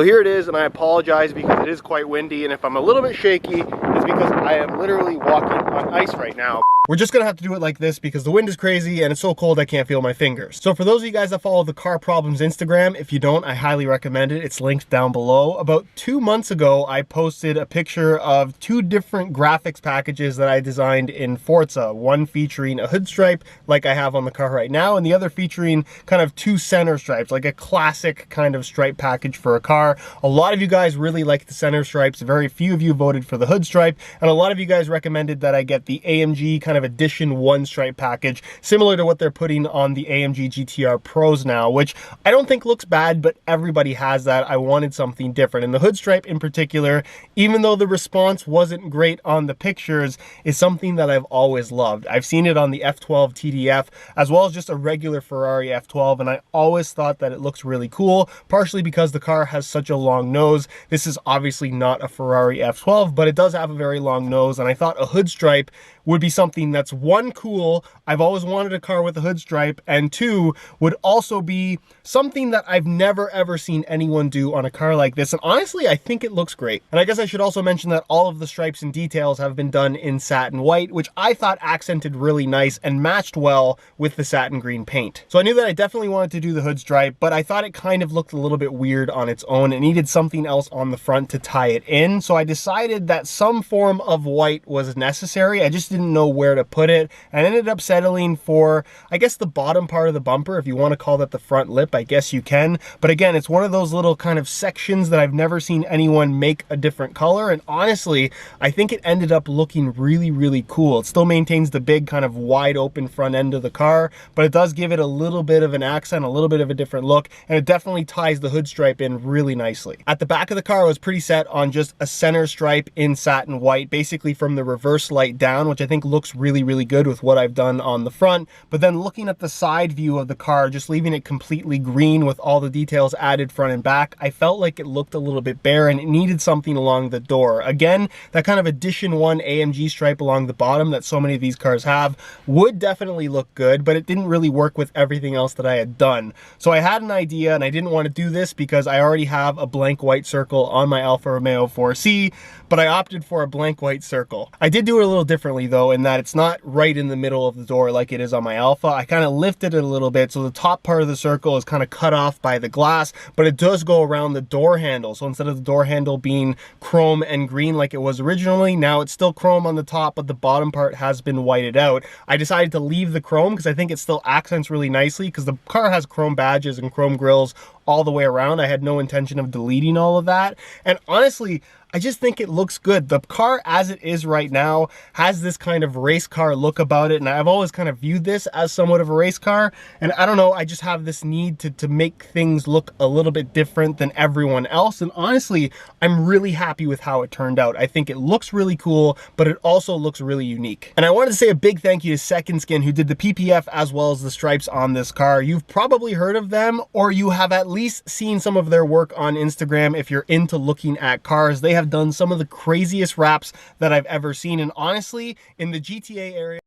So here it is, and I apologize because it is quite windy, and if I'm a little bit shaky, it's because I am literally walking on ice right now. We're just gonna have to do it like this because the wind is crazy and it's so cold I can't feel my fingers. So for those of you guys that follow the Car Problems Instagram, if you don't, I highly recommend it. It's linked down below. About 2 months ago, I posted a picture of 2 different graphics packages that I designed in Forza. One featuring a hood stripe like I have on the car right now, and the other featuring kind of 2 center stripes, like a classic kind of stripe package for a car. A lot of you guys really like the center stripes. Very few of you voted for the hood stripe, and a lot of you guys recommended that I get the AMG kind of edition 1 stripe package, similar to what they're putting on the AMG GTR Pros now, which I don't think looks bad, but everybody has that. I wanted something different, and the hood stripe in particular, even though the response wasn't great on the pictures, is something that I've always loved. I've seen it on the F12 TDF as well as just a regular Ferrari F12, and I always thought that it looks really cool, partially because the car has such a long nose. This is obviously not a Ferrari F12, but it does have a very long nose, and I thought a hood stripe would be something that's 1, cool. I've always wanted a car with a hood stripe, and 2, would also be something that I've never ever seen anyone do on a car like this, and honestly I think it looks great. And I guess I should also mention that all of the stripes and details have been done in satin white, which I thought accented really nice and matched well with the satin green paint. So I knew that I definitely wanted to do the hood stripe, but I thought it kind of looked a little bit weird on its own. It needed something else on the front to tie it in, so I decided that some form of white was necessary. I just didn't know where to put it, and ended up settling for, I guess, the bottom part of the bumper. If you want to call that the front lip, I guess you can, but again, it's one of those little kind of sections that I've never seen anyone make a different color, and honestly I think it ended up looking really, really cool. It still maintains the big kind of wide open front end of the car, but it does give it a little bit of an accent, a little bit of a different look, and it definitely ties the hood stripe in really nicely. At the back of the car I was pretty set on just a center stripe in satin white, basically from the reverse light down, which I think looks really, really good with what I've done on the front. But then looking at the side view of the car, just leaving it completely green with all the details added front and back, I felt like it looked a little bit bare and it needed something along the door. Again, that kind of edition 1 AMG stripe along the bottom that so many of these cars have would definitely look good, but it didn't really work with everything else that I had done. So I had an idea, and I didn't want to do this because I already have a blank white circle on my Alfa Romeo 4C, but I opted for a blank white circle. I did do it a little differently though, in that it's not right in the middle of the door like it is on my Alfa. I kind of lifted it a little bit, so the top part of the circle is kind of cut off by the glass, but it does go around the door handle. So instead of the door handle being chrome and green like it was originally, now it's still chrome on the top, but the bottom part has been whited out. I decided to leave the chrome because I think it still accents really nicely, because the car has chrome badges and chrome grills all the way around. I had no intention of deleting all of that, and honestly I just think it looks good. The car as it is right now has this kind of race car look about it, and I've always kind of viewed this as somewhat of a race car, and I don't know, I just have this need to make things look a little bit different than everyone else, and honestly I'm really happy with how it turned out. I think it looks really cool, but it also looks really unique. And I wanted to say a big thank you to Second Skin, who did the PPF as well as the stripes on this car. You've probably heard of them, or you have at least seen some of their work on Instagram if you're into looking at cars. They have done some of the craziest wraps that I've ever seen, and honestly in the GTA area